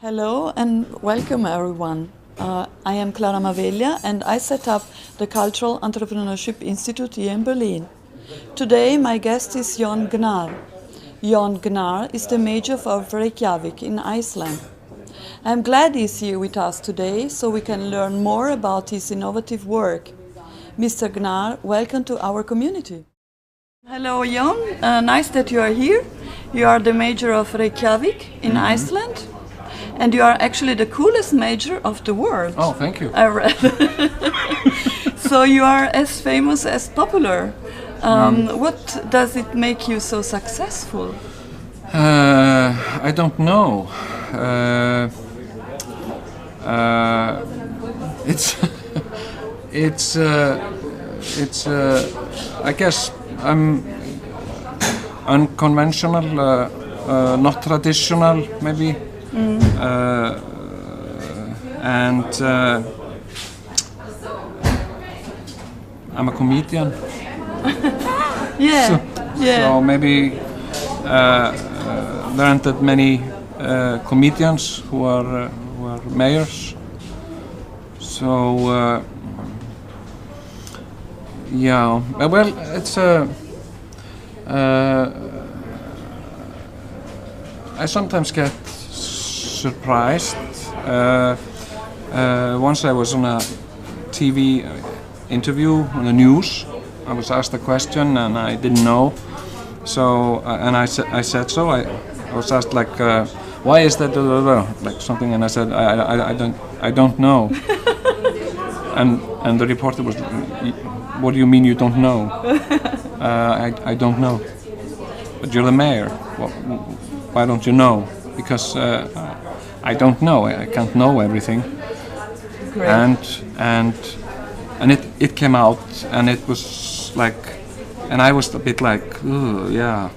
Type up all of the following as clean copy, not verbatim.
Hello and welcome everyone. I am Clara Maveglia and I set up the Cultural Entrepreneurship Institute here in Berlin. Today my guest is Jón Gnarr. Jón Gnarr is the mayor of Reykjavík in Iceland. I am glad he's here with us today so we can learn more about his innovative work. Mr. Gnarr, welcome to our community. Hello Jón, nice that you are here. You are the mayor of Reykjavík in Iceland. And you are actually the coolest mayor of the world. Oh, thank you. I read. So you are as famous as popular. What does it make you so successful? I don't know. It's I guess I'm unconventional, not traditional, maybe. And I'm a comedian. Yeah, So maybe there aren't that many comedians who are mayors. So yeah, well, it's I sometimes get surprised. Once I was on a TV interview on the news. I was asked a question and I didn't know. So and I said so. I was asked like, why is that like something, and I said I don't know. and the reporter was, what do you mean you don't know? I don't know. But you're the mayor. Why don't you know? Because I don't know. I can't know everything. great. And it came out, and it was like, and I was a bit like, oh yeah,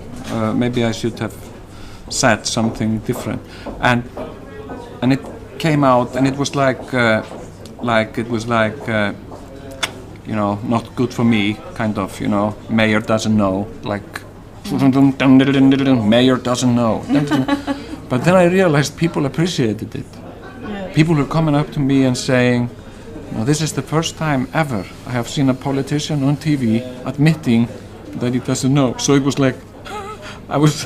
maybe I should have said something different. And it came out, and it was like you know, not good for me, kind of, you know, mayor doesn't know, like, mayor doesn't know. But then I realized people appreciated it. Yeah. People were coming up to me and saying, no, this is the first time ever I have seen a politician on TV admitting that he doesn't know. So it was like, I was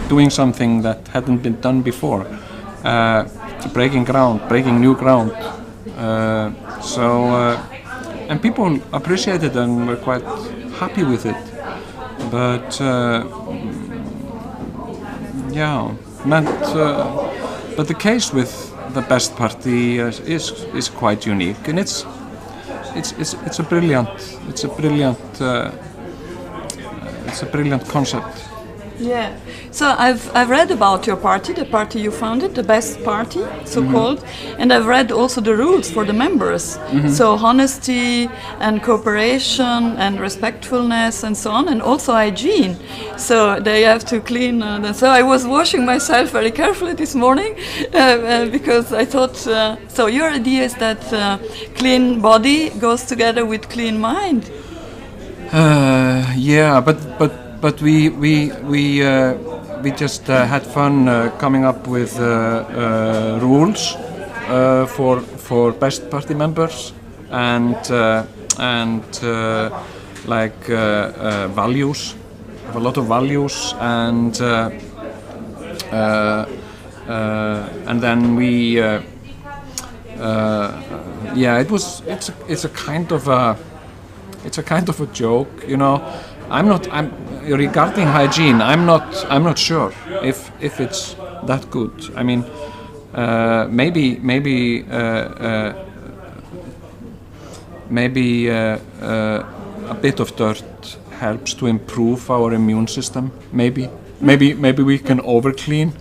doing something that hadn't been done before. Breaking new ground. And people appreciated it and were quite happy with it. But yeah, but the case with the best party is quite unique, and it's a brilliant concept. Yeah, so I've read about your party, the party you founded, the best party, so-called, and I've read also the rules for the members. So honesty and cooperation and respectfulness and so on, and also hygiene. So they have to clean. So I was washing myself very carefully this morning because I thought. So your idea is that clean body goes together with clean mind. Yeah, but we just had fun coming up with rules for best party members and like values. We have a lot of values, and then we yeah, it's a kind of a joke, you know. I'm regarding hygiene. I'm not sure if it's that good. I mean, maybe a bit of dirt helps to improve our immune system. Maybe we can overclean.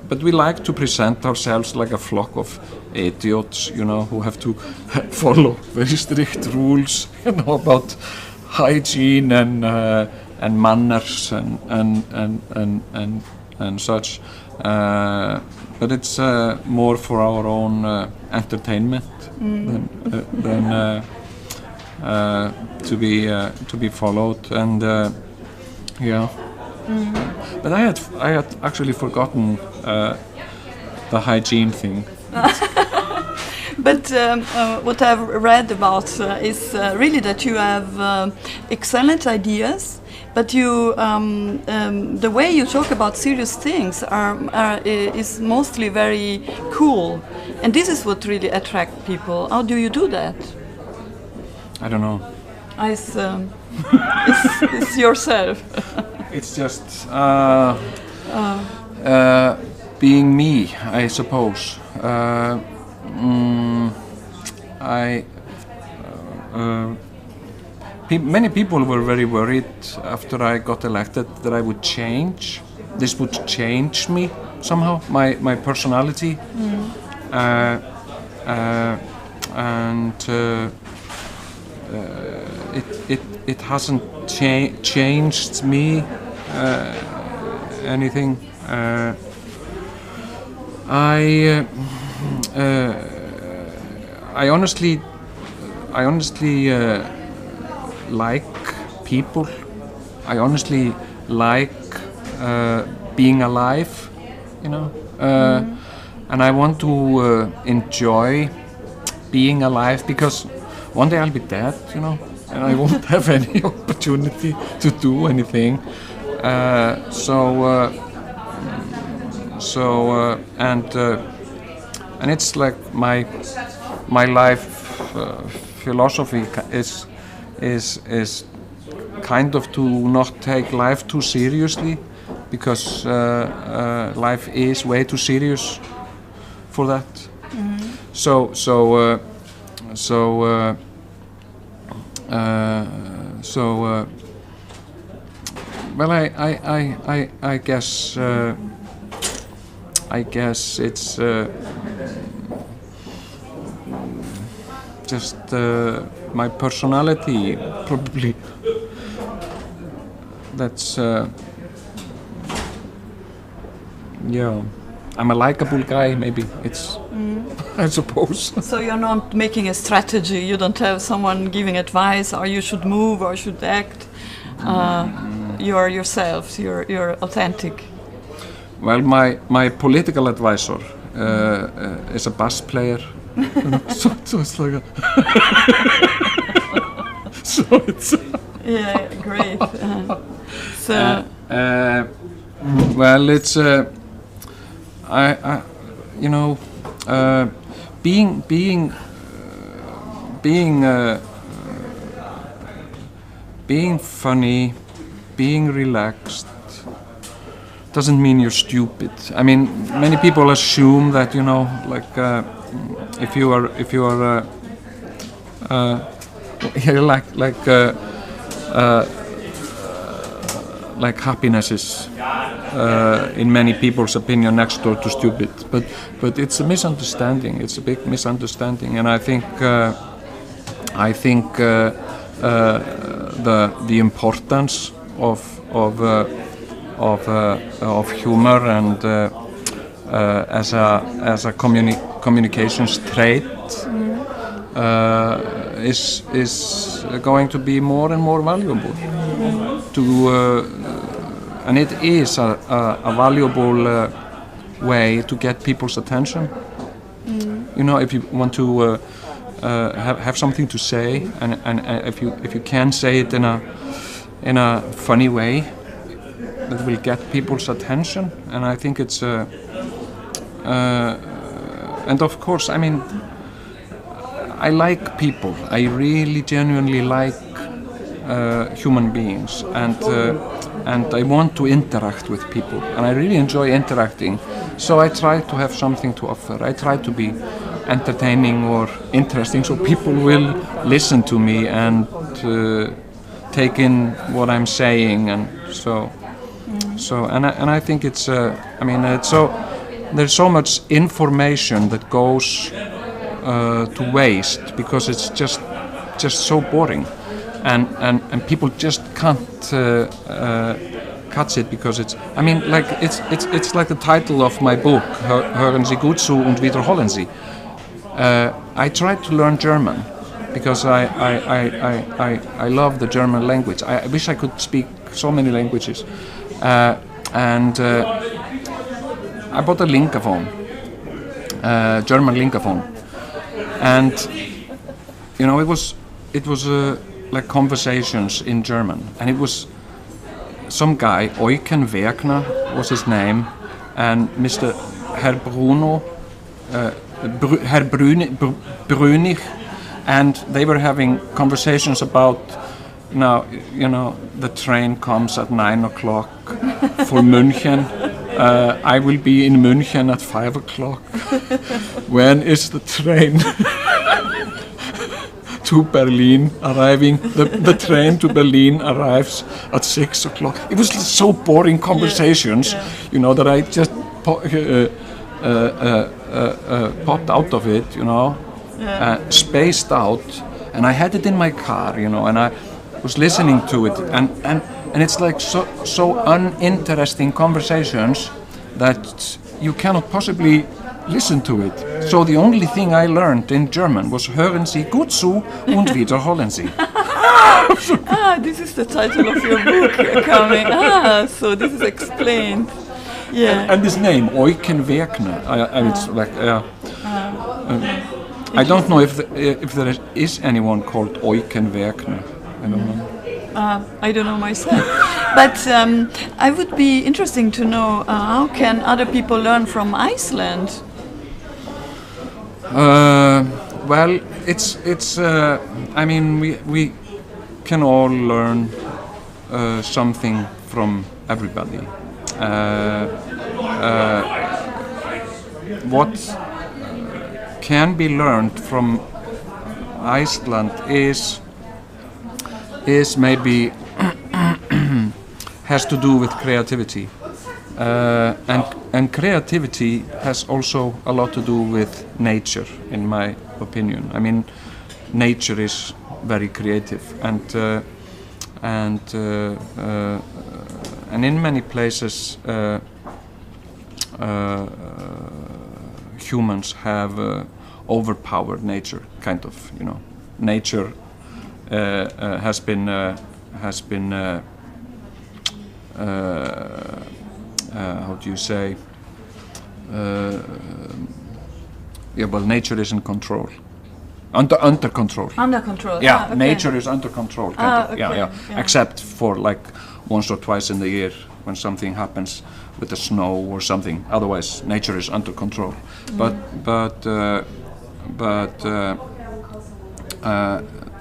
But we like to present ourselves like a flock of idiots, you know, who have to follow very strict rules, you know, about hygiene and manners and such. But it's more for our own entertainment than to be followed, and yeah. But I had actually forgotten the hygiene thing. But what I've read about is really that you have excellent ideas, but you the way you talk about serious things is mostly very cool, and this is what really attracts people. How do you do that? I don't know. It's yourself. It's just being me, I suppose. Many people were very worried after I got elected that I would change. This would change me somehow, my personality, and it hasn't changed me anything. I honestly like people. I honestly like being alive, you know, and I want to enjoy being alive, because one day I'll be dead, you know, and I won't have any opportunity to do anything. And it's like my life philosophy is kind of to not take life too seriously, because life is way too serious for that. Well, I guess it's just my personality, probably. That's yeah. I'm a likable guy, maybe. It's I suppose. So you're not making a strategy. You don't have someone giving advice, or you should move, or should act. You are yourself. You're authentic. Well, my political advisor is a bass player. So it's like a so it's yeah, great. So well, it's I you know, being funny, being relaxed doesn't mean you're stupid. I mean, many people assume that, you know, like if you are like happiness is in many people's opinion next door to stupid, but it's a misunderstanding. It's a big misunderstanding, and I think the importance of humor and as a communications trait is going to be more and more valuable. And it is a valuable way to get people's attention. You know, if you want to have something to say, and if you can say it in a funny way, that will get people's attention. And I think it's and of course, I mean, I like people. I really genuinely like human beings, and I want to interact with people, and I really enjoy interacting. So I try to have something to offer. I try to be entertaining or interesting, so people will listen to me and take in what I'm saying, and and I think it's I mean, there's so much information that goes to waste because it's just so boring, and people just can't catch it, because it's, I mean, like it's like the title of my book, Hören Sie gut zu und wiederholen Sie. I tried to learn German because I love the German language. I wish I could speak so many languages, and I bought a lingaphone, German lingaphone, and you know, it was like conversations in German, and it was some guy, Eugen Wegner was his name, and Mr. Herr Bruno, Herr Brünig, and they were having conversations about, now, you know, the train comes at 9 o'clock for München. I will be in München at 5 o'clock. When is the train to Berlin arriving? The train to Berlin arrives at 6 o'clock. It was so boring conversations, you know, that I just popped out of it, you know, spaced out, and I had it in my car, you know, and I was listening to it, and it's like so uninteresting conversations that you cannot possibly listen to it. So the only thing I learned in German was hören Sie gut zu und wiederholen Sie. This is the title of your book coming. So this is explained. Yeah. And this name, Eugen Wegner, it's like, I don't know if there is anyone called Eugen Wegner. I don't know. I don't know myself, but I would be interesting to know how can other people learn from Iceland? Well, it's. I mean, we can all learn something from everybody. What can be learned from Iceland is maybe has to do with creativity, and creativity has also a lot to do with nature, in my opinion. I mean, nature is very creative, and in many places humans have overpowered nature, kind of, you know. Nature has been how do you say? Yeah, well, nature is in control, under control. Under control. Yeah, okay. Nature is under control. Kind of. Okay. Yeah. Except for like once or twice in the year when something happens with the snow or something. Otherwise, nature is under control. But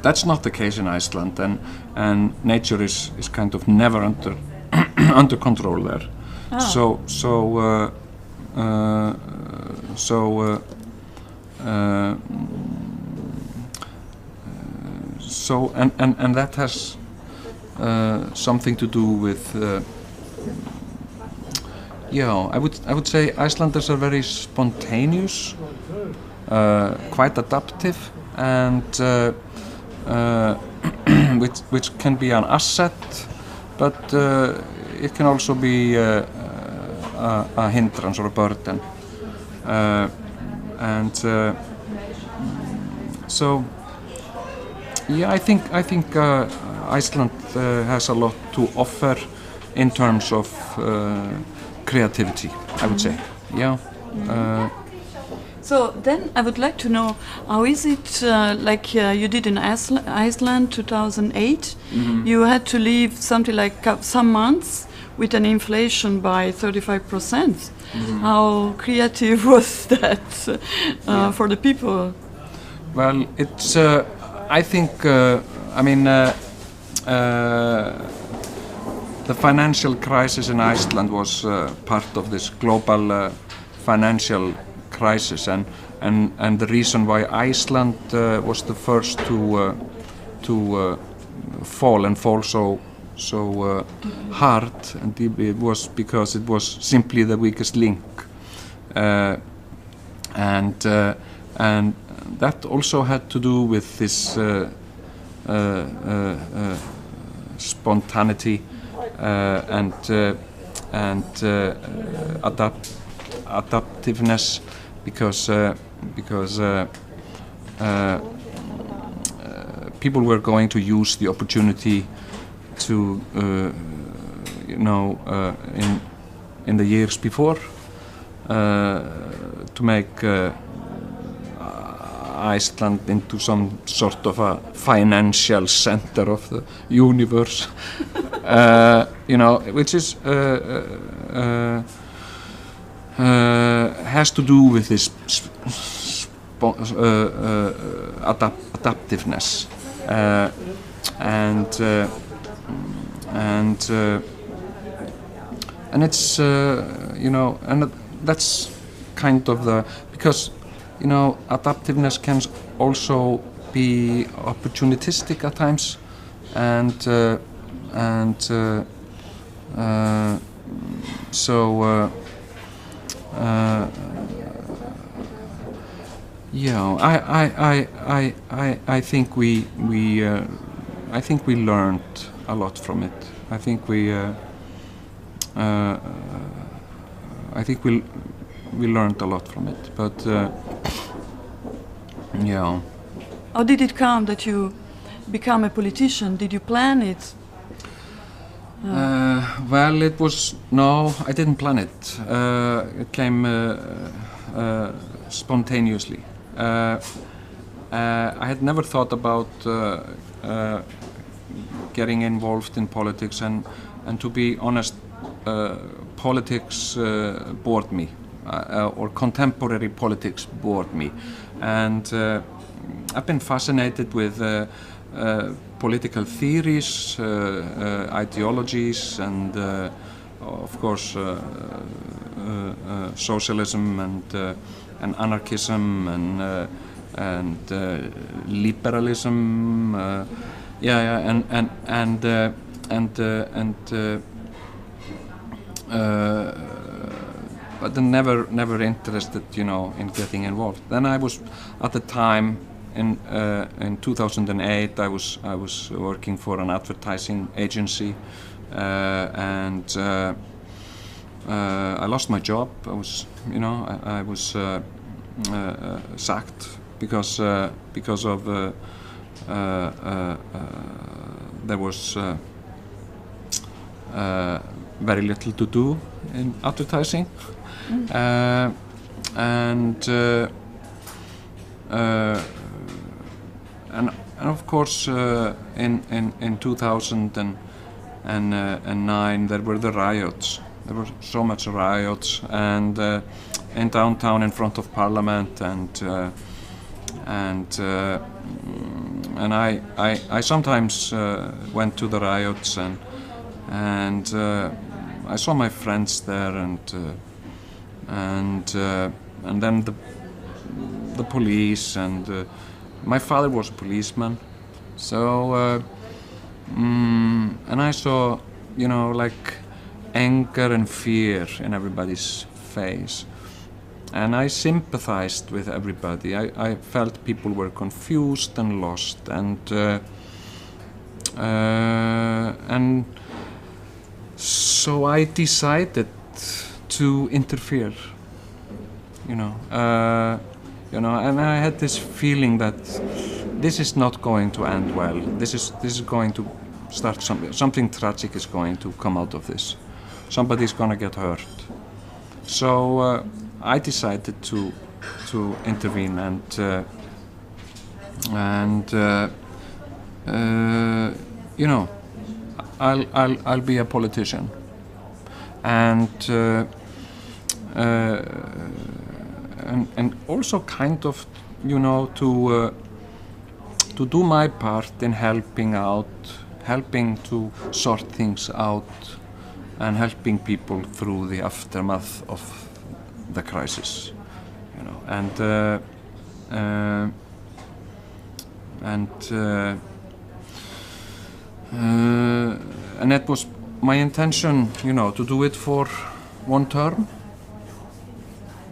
that's not the case in Iceland, and nature is kind of never under under control there. And that has something to do with I would say Icelanders are very spontaneous, quite adaptive, and which can be an asset, but it can also be a hindrance or a burden, so yeah, I think Iceland has a lot to offer in terms of creativity, I would say. Yeah. So then I would like to know, how is it like you did in Iceland 2008? Mm-hmm. You had to leave something like some months with an inflation by 35%. Mm-hmm. How creative was that for the people? Well, it's. I think. I mean. The financial crisis in Iceland was part of this global financial crisis, and the reason why Iceland was the first to fall so hard and deeply, was because it was simply the weakest link, and that also had to do with this spontaneity and adaptiveness, because people were going to use the opportunity to, in the years before, to make Iceland into some sort of a financial center of the universe, which is has to do with this adaptiveness, and it's and that's kind of the, because adaptiveness can also be opportunistic at times, and I think we learned a lot from it. I think we learned a lot from it, but yeah. How did it come that you become a politician? Did you plan it? Well, I didn't plan it. It came spontaneously. I had never thought about getting involved in politics, and to be honest, politics bored me, or contemporary politics bored me, and I've been fascinated with political theories, ideologies, and of course socialism and anarchism and liberalism, but then never interested, in getting involved. Then I was, at the time, in 2008, I was working for an advertising agency, and I lost my job. I was sacked because of there was very little to do in advertising, and of course in 2009 there were the riots. There were so much riots, and in downtown in front of Parliament, and I sometimes went to the riots, and I saw my friends there, and then the police, and my father was a policeman, so and I saw, like, anger and fear in everybody's face, and I sympathized with everybody. I felt people were confused and lost, and so I decided to interfere, and I had this feeling that this is not going to end well. This is going to start something tragic is going to come out of this. Somebody's going to get hurt. So I decided to intervene, and I'll be a politician, and also kind of, to do my part in helping to sort things out, and helping people through the aftermath of the crisis, and it was my intention, to do it for one term,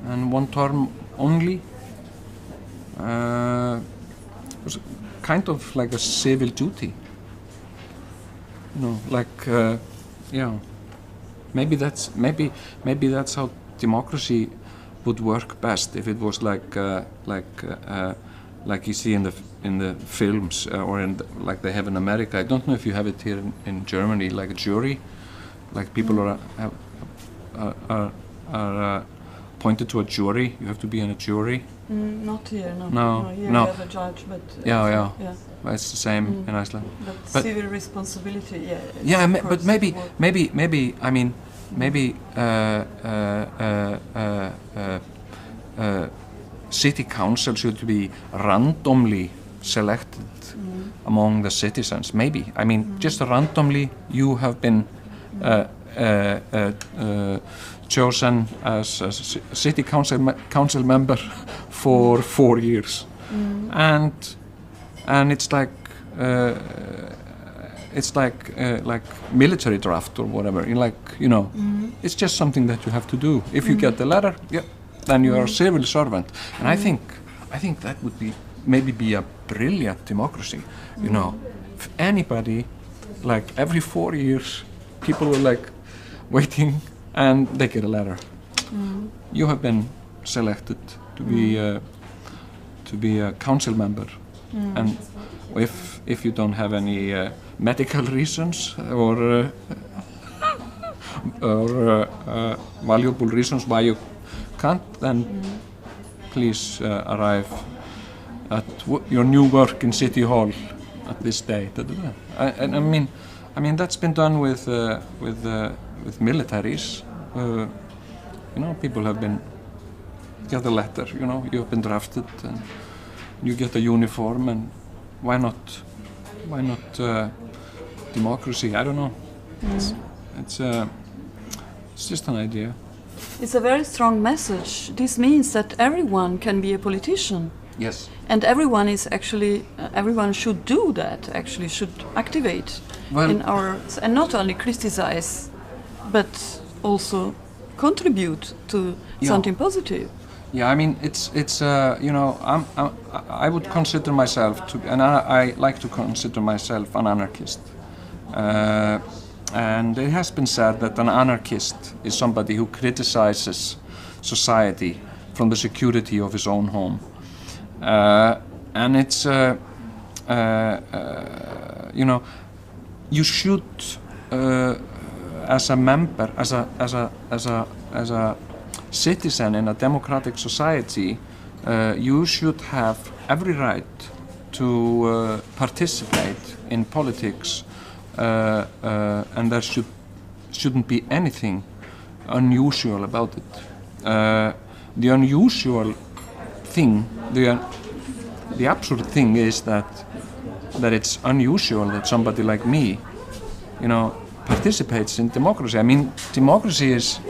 and one term only. It was kind of like a civil duty, maybe that's how democracy would work best, if it was like like you see in the films or like they have in America. I don't know if you have it here in Germany, like a jury, like people are appointed to a jury. You have to be in a jury. Not here, no. No, Here no. you have a judge, but Yeah. Well, it's the same in Iceland. But civil responsibility, yeah. Yeah, but maybe I mean maybe city council should be randomly selected among the citizens. Maybe I mean just randomly you have been chosen as a city council member for 4 years, and it's like military draft or whatever. It's just something that you have to do. If you get the letter, then you are a civil servant. And I think that would be a brilliant democracy. If anybody, like every 4 years, people were like waiting and they get a letter. You have been selected to be a council member, and if you don't have any medical reasons or valuable reasons why you can't, then please arrive at your new work in City Hall at this day. And I mean that's been done with militaries. People have been get a letter. You have been drafted and you get a uniform, and why not democracy? I don't know. It's just an idea. It's a very strong message. This means that everyone can be a politician. Yes. And everyone is actually, everyone should do that, actually should activate and not only criticize, but also contribute to something positive. Yeah, I mean, I would consider myself and I like to consider myself an anarchist. And it has been said that an anarchist is somebody who criticizes society from the security of his own home. And it's, you should, as a member, as a citizen in a democratic society, you should have every right to participate in politics, and there shouldn't be anything unusual about it. The unusual thing, the absurd thing is that it's unusual that somebody like me, participates in democracy. I mean, democracy is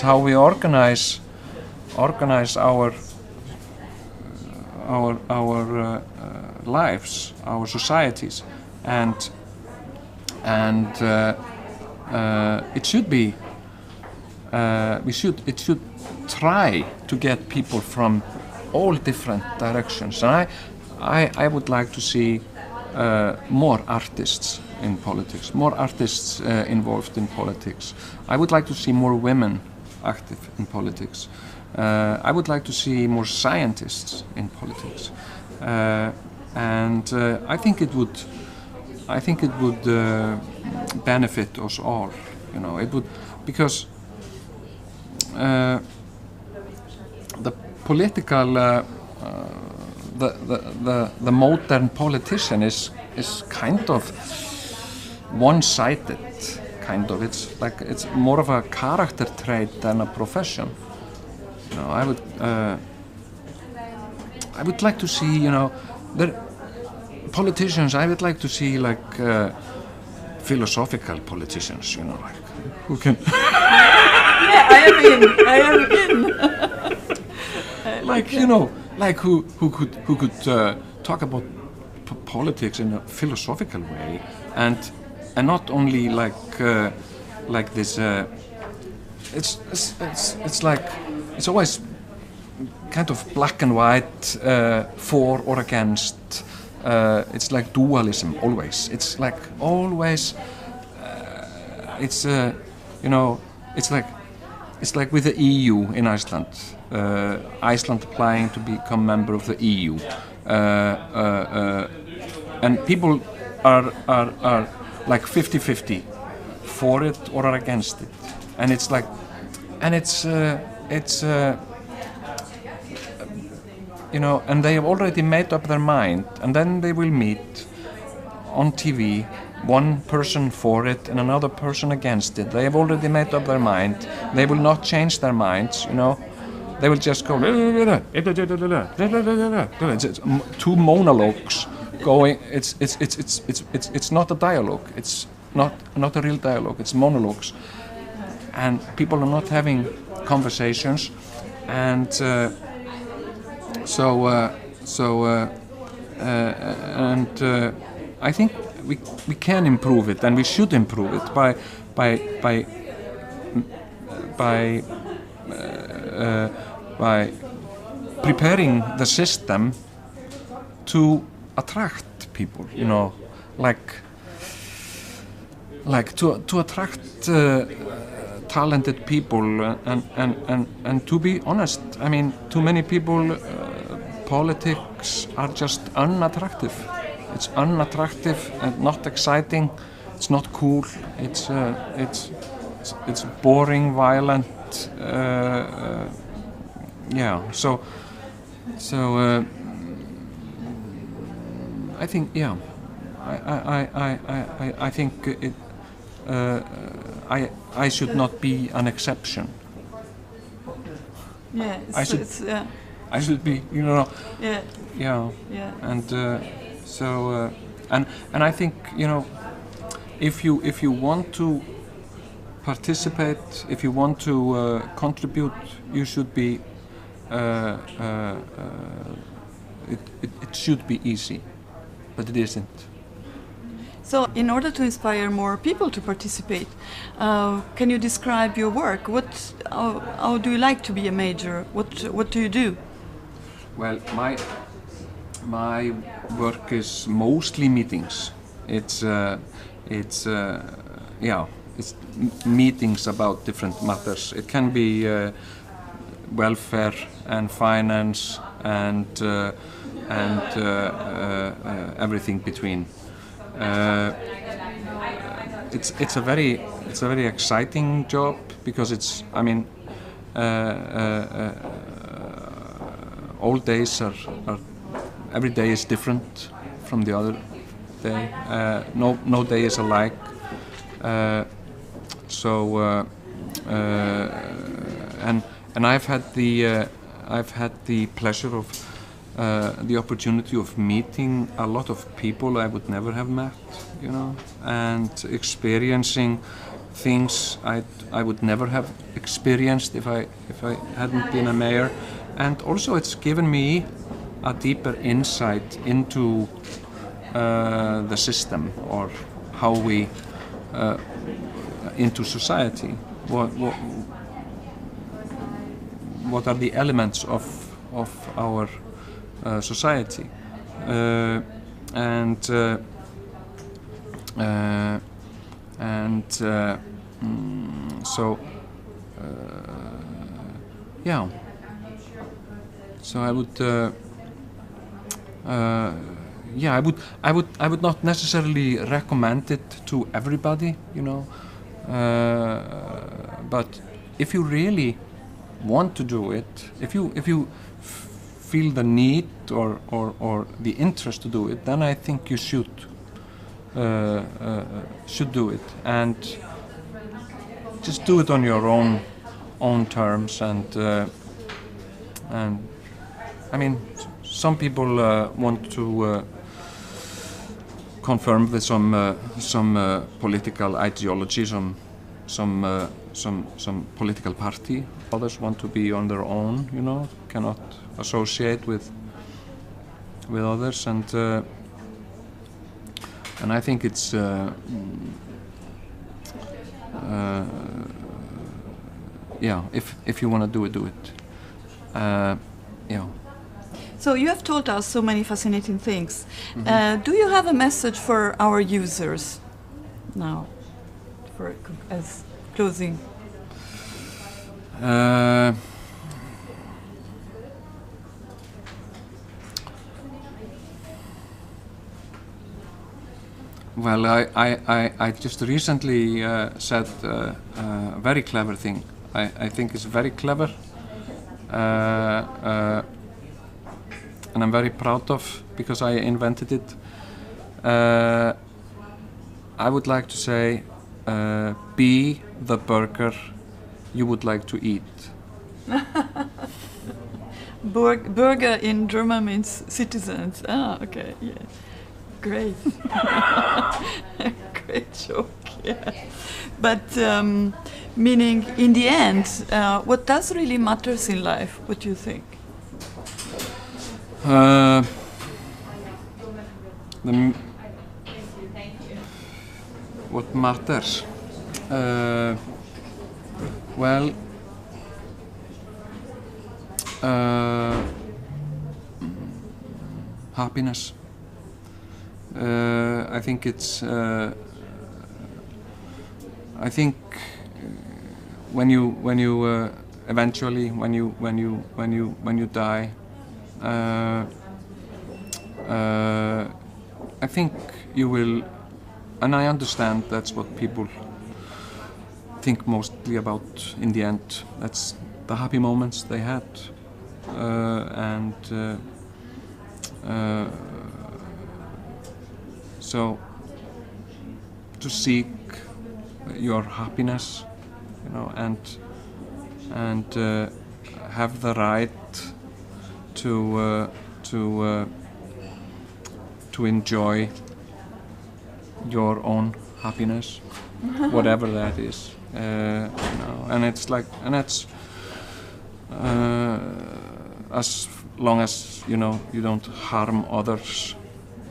how we organize our lives, our societies, and it should be. It should try to get people from all different directions, and I would like to see more artists in politics, more artists involved in politics. I would like to see more women active in politics. I would like to see more scientists in politics, and I think it would benefit us all. It would, because the political, the modern politician is kind of one-sided. It's more of a character trait than a profession. I would like to see, politicians. I would like to see philosophical politicians, who can. Yeah, I am in. Who could talk about politics in a philosophical way, and not only like this. It's like it's always kind of black and white, for or against. It's like dualism always. It's like always. It's like with the EU in Iceland. Iceland applying to become member of the EU, and people are like 50-50 for it or are against it, and it's like, and it's you know, and they have already made up their mind, and then they will meet on TV, one person for it and another person against it. They have already made up their mind. They will not change their minds, you know. They will just go, it's two monologues going. It's not a dialogue. It's not a real dialogue. It's monologues, and people are not having conversations, and I think we can improve it, and we should improve it by preparing the system to attract people, you know, like to attract talented people, and to be honest, I mean, too many people, politics are just unattractive. It's unattractive and not exciting. It's not cool. It's boring, violent. Yeah. So I think, yeah. I think it. I should not be an exception. Yeah. I should be, you know. Yeah. Yeah. Yeah. And. So and I think, you know, if you want to participate, if you want to contribute, you should be. It should be easy, but it isn't. So, in order to inspire more people to participate, can you describe your work? How do you like to be a major? What do you do? Well, my work is mostly meetings. It's meetings about different matters. It can be welfare and finance and everything between. It's a very exciting job because it's, I mean, all days are every day is different from the other day. No day is alike. And I've had the pleasure of the opportunity of meeting a lot of people I would never have met, you know, and experiencing things I would never have experienced if I hadn't been a mayor. And also it's given me a deeper insight into the system, or how we into society. What are the elements of our society, yeah. So I would. I would not necessarily recommend it to everybody, you know. But if you really want to do it, if you feel the need or the interest to do it, then I think you should do it, and just do it on your own terms. And I mean, some people want to confirm with some political ideology, some political party. Others want to be on their own, you know, cannot associate with others, and I think it's yeah. If you want to do it, do it. Yeah. So you have told us so many fascinating things. Mm-hmm. Do you have a message for our users now, as closing? Well, I just recently said a very clever thing. I think it's very clever, and I'm very proud of because I invented it. I would like to say, be the burger you would like to eat. Burger in German means citizens. Ah, okay, yeah. Great. Great joke, yeah. But meaning, in the end, what does really matters in life, what do you think? What matters? Well, happiness. I think it's. I think when you eventually when you die, I think you will, and I understand that's what people think mostly about in the end. That's the happy moments they had, and so to seek your happiness, you know, and have the right to enjoy your own happiness, whatever that is, you know, and it's like, and that's as long as you know you don't harm others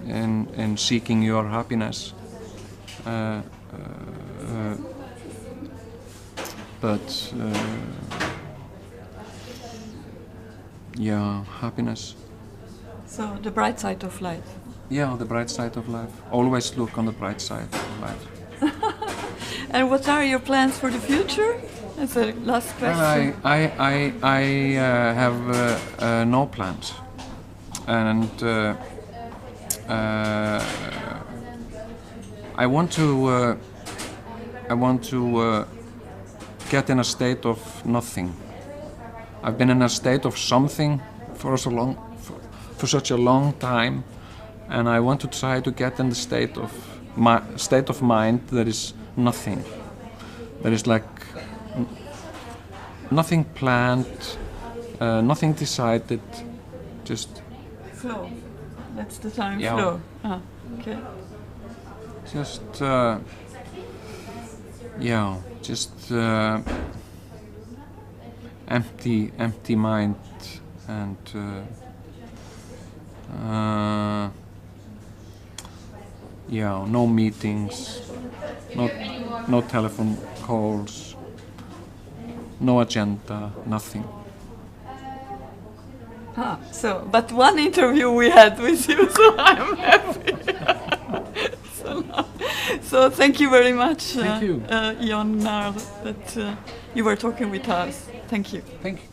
in seeking your happiness. But yeah, happiness. So the bright side of life. Yeah, the bright side of life. Always look on the bright side of life. And what are your plans for the future? That's a last question. I have no plans, and I want to get in a state of nothing. I've been in a state of something for such a long time, and I want to try to get in the state of mind that is nothing. That is like nothing planned, nothing decided, just flow. That's the time. Yeah. Flow. Ah, okay. Just yeah, just empty mind, and yeah, no meetings, no telephone calls, no agenda, nothing. Ah, so, but one interview we had with you, so I'm happy. So thank you very much, Thank you. Jón Gnarr, that you were talking with us. Thank you. Thank you.